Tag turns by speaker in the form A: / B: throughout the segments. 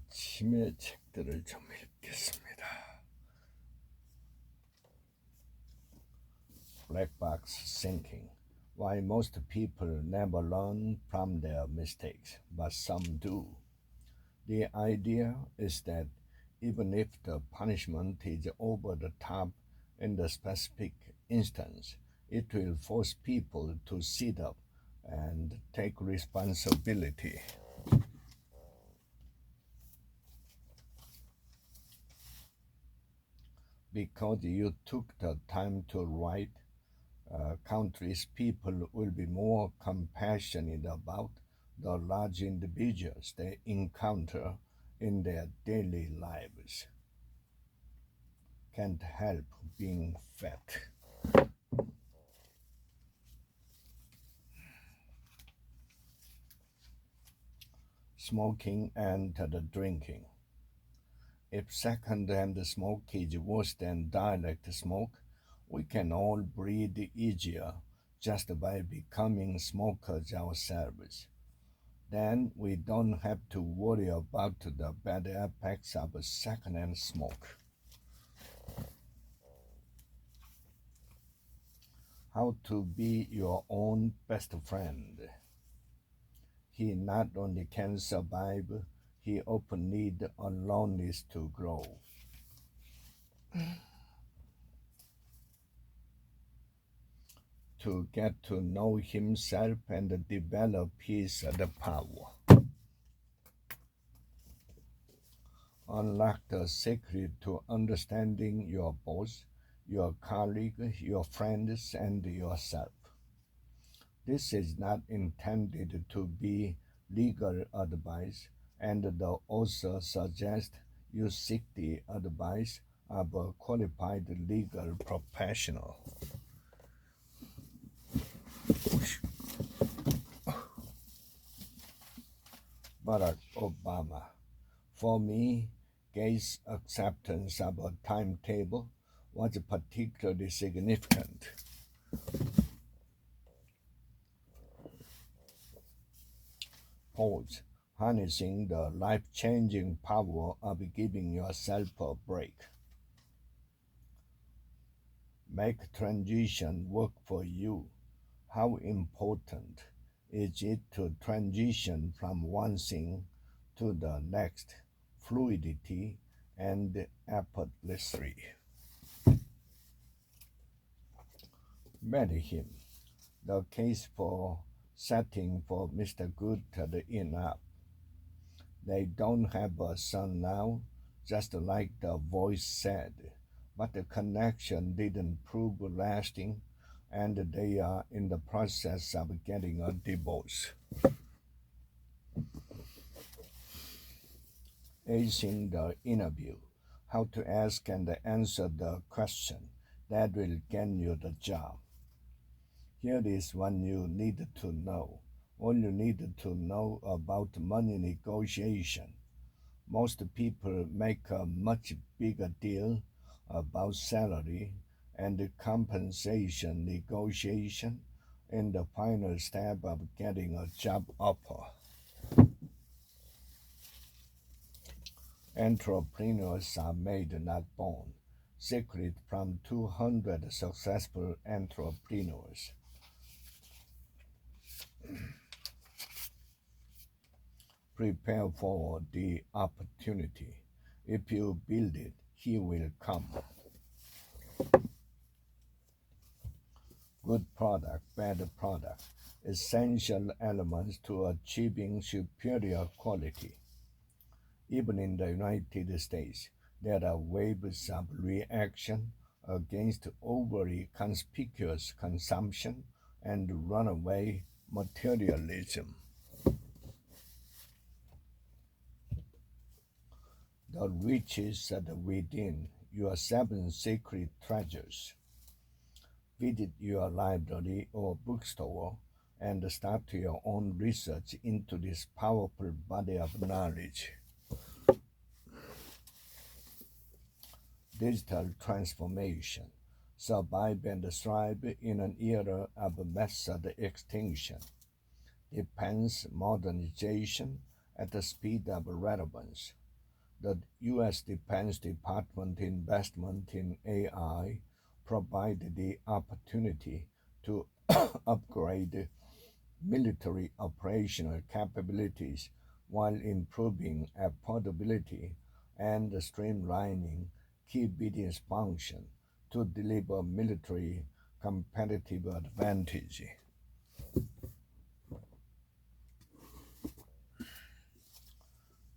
A: 아침에 책들을 좀 읽겠습니다. Black box thinking. Why most people never learn from their mistakes, but some do. The idea is that even if the punishment is over the top in the specific instance, it will force people to sit up and take responsibility. Because you took the time to write, countries' people will be more compassionate about the large individuals they encounter in their daily lives. Can't help being fat. Smoking and the drinking. If second-hand smoke is worse than direct smoke, we can all breathe easier just by becoming smokers ourselves. Then we don't have to worry about the bad effects of second-hand smoke. How to be your own best friend. He not only can survive, he often needs aloneness to grow. To get to know himself and develop his power. Unlock the secret to understanding your boss, your colleague, your friends, and yourself. This is not intended to be legal advice, and the author suggests you seek the advice of a qualified legal professional. Barack Obama. For me, Gates' acceptance of a timetable was particularly significant. Pause. Harnessing the life-changing power of giving yourself a break. Make transition work for you. How important is it to transition from one thing to the next, fluidity and effortlessly? Marry him. The case for setting for Mr. Good enough. They don't have a son now, just like the voice said, but the connection didn't prove lasting, and they are in the process of getting a divorce. Acing the interview. How to ask and answer the question that will get you the job. Here is one you need to know. All you need to know about money negotiation. Most people make a much bigger deal about salary and compensation negotiation in the final step of getting a job offer. Entrepreneurs are made, not born. Secret from 200 successful entrepreneurs. Prepare for the opportunity. If you build it, he will come. Good product, bad product. Essential elements to achieving superior quality. Even in the United States, there are waves of reaction against overly conspicuous consumption and runaway materialism. The riches are within, your 7 secret treasures. Visit your library or bookstore and start your own research into this powerful body of knowledge. Digital transformation. Survive and thrive in an era of massive extinction. Depends modernization at the speed of relevance. The U.S. Defense Department investment in AI provided the opportunity to upgrade military operational capabilities while improving affordability and streamlining key business functions to deliver military competitive advantage.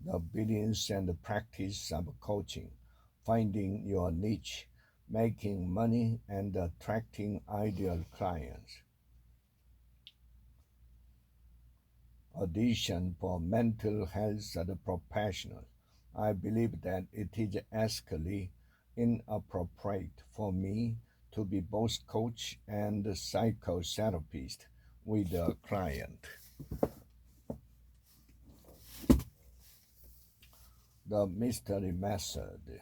A: The business and the practice of coaching, finding your niche, making money, and attracting ideal clients. Audition for mental health as a professional. I believe that it is ethically inappropriate for me to be both coach and psychotherapist with a client. The mystery method.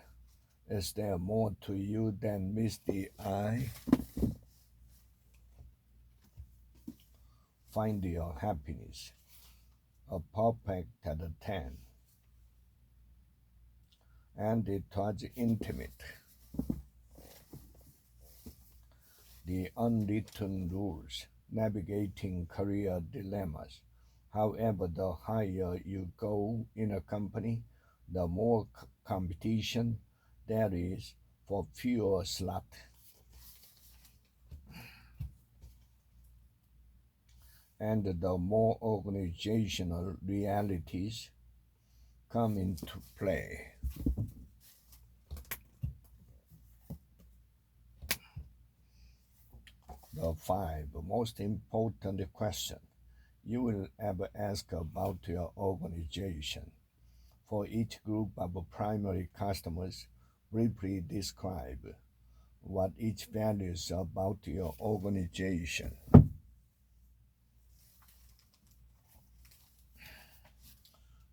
A: Is there more to you than meets the eye? Find your happiness. A perfect at 10. And it was intimate. The unwritten rules, navigating career dilemmas. However, the higher you go in a company, the more competition there is for fewer slots. And the more organizational realities come into play. The 5 most important questions you will ever ask about your organization. For each group of primary customers, briefly describe what each values about your organization.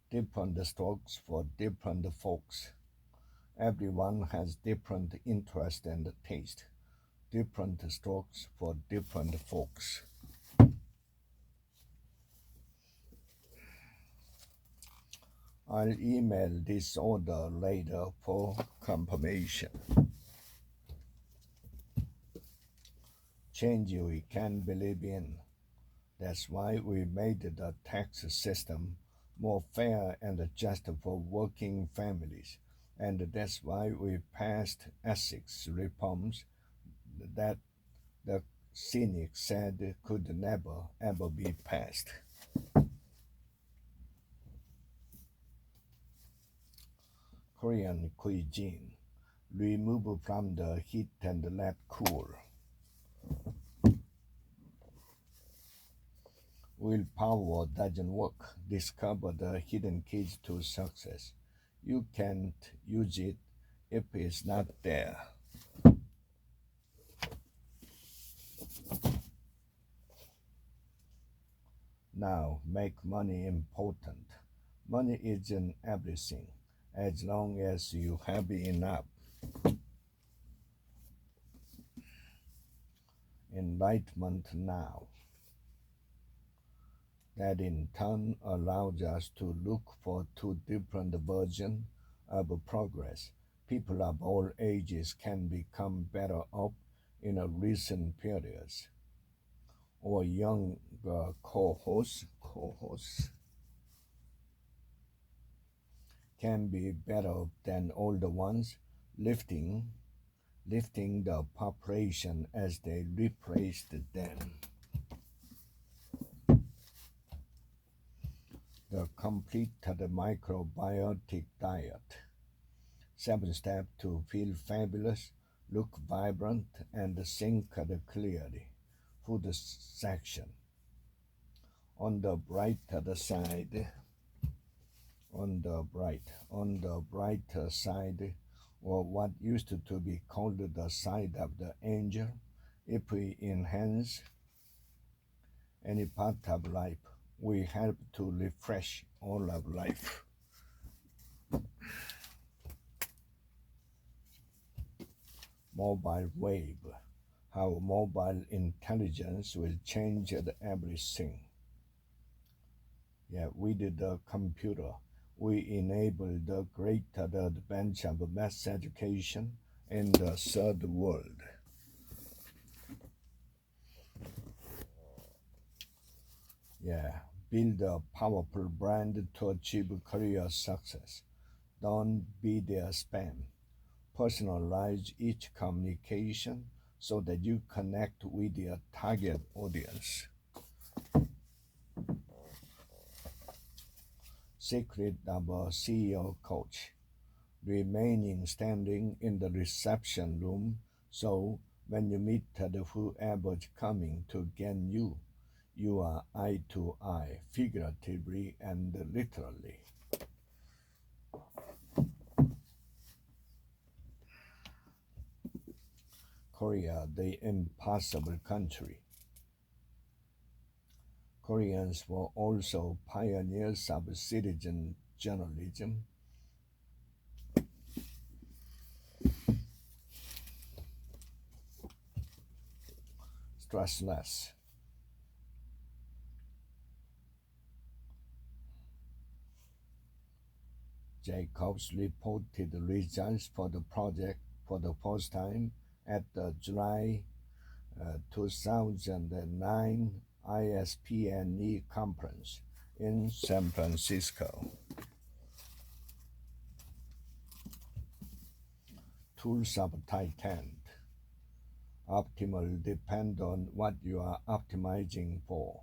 A: Different strokes for different folks. Everyone has different interest and taste. Different strokes for different folks. I'll email this order later for confirmation. Change we can believe in. That's why we made the tax system more fair and just for working families. And that's why we passed ethics reforms that the cynics said could never ever be passed. Korean cuisine. Remove from the heat and let cool. Willpower doesn't work. Discover the hidden keys to success. You can't use it if it's not there. Now, make money important. Money isn't everything, as long as you have enough. Enlightenment now. That in turn allows us to look for 2 different versions of progress. People of all ages can become better off in a recent periods, or younger cohorts can be better than older ones, lifting the population as they replaced them. The completed microbiotic diet. 7 steps to feel fabulous, look vibrant, and think clearly. Food section. On the brighter side, or what used to be called the side of the angel, if we enhance any part of life, we help to refresh all of life. Mobile wave. How mobile intelligence will change everything. Yeah, with the computer, We enable the greater advance of mass education in the third world. Build a powerful brand to achieve career success. Don't be their spam. Personalize each communication so that you connect with your target audience. Secret of a CEO coach. Remaining standing in the reception room so when you meet whoever's coming to get you, you are eye to eye, figuratively and literally. Korea, the impossible country. Koreans were also pioneers of citizen journalism. Stressless. Jacobs reported the results for the project for the first time at the July 2009 ISPNE conference in San Francisco. Tools of Titan. Optimal depend on what you are optimizing for.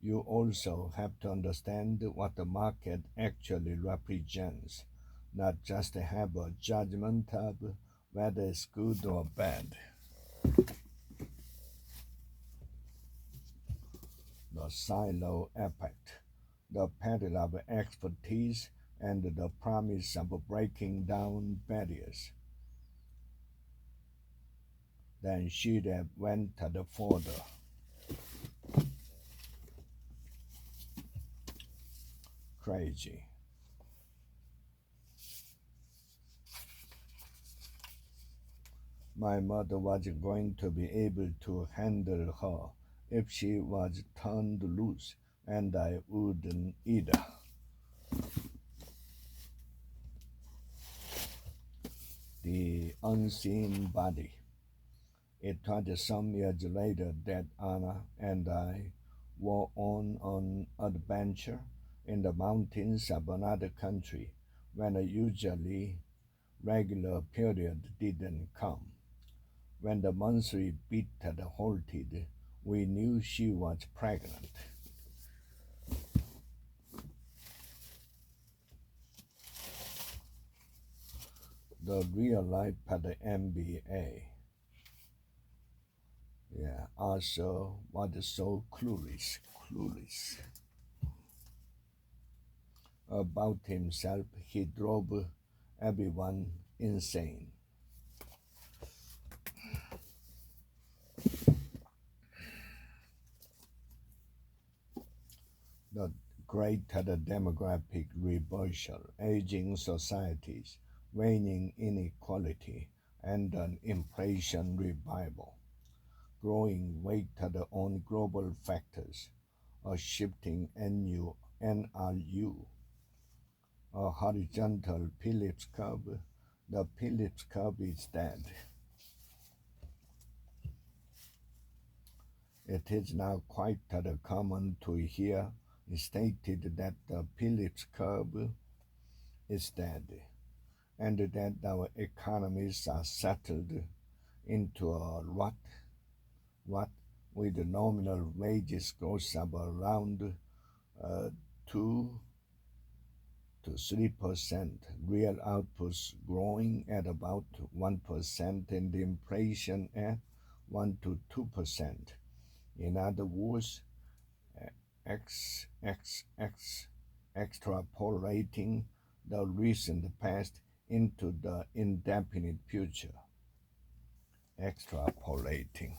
A: You also have to understand what the market actually represents, not just have a judgment of whether it's good or bad. The silo effect, the peril of expertise and the promise of breaking down barriers. Then she'd have went further. Crazy. My mother was going to be able to handle her if she was turned loose, and I wouldn't either. The unseen body. It was some years later that Anna and I were on an adventure in the mountains of another country when a usually regular period didn't come. When the monthly beat had halted, we knew she was pregnant. The real life at the MBA. Arthur was so clueless about himself, he drove everyone insane. The great demographic reversal, aging societies, waning inequality, and an inflation revival, growing weight on global factors, a shifting NRU, a horizontal Phillips curve. The Phillips curve is dead. It is now quite common to hear stated that the Phillips curve is dead, and that our economies are settled into a rut with nominal wages growth of around 2 to 3%, real outputs growing at about 1%, and inflation at 1 to 2%. In other words, extrapolating the recent past into the indefinite future. Extrapolating.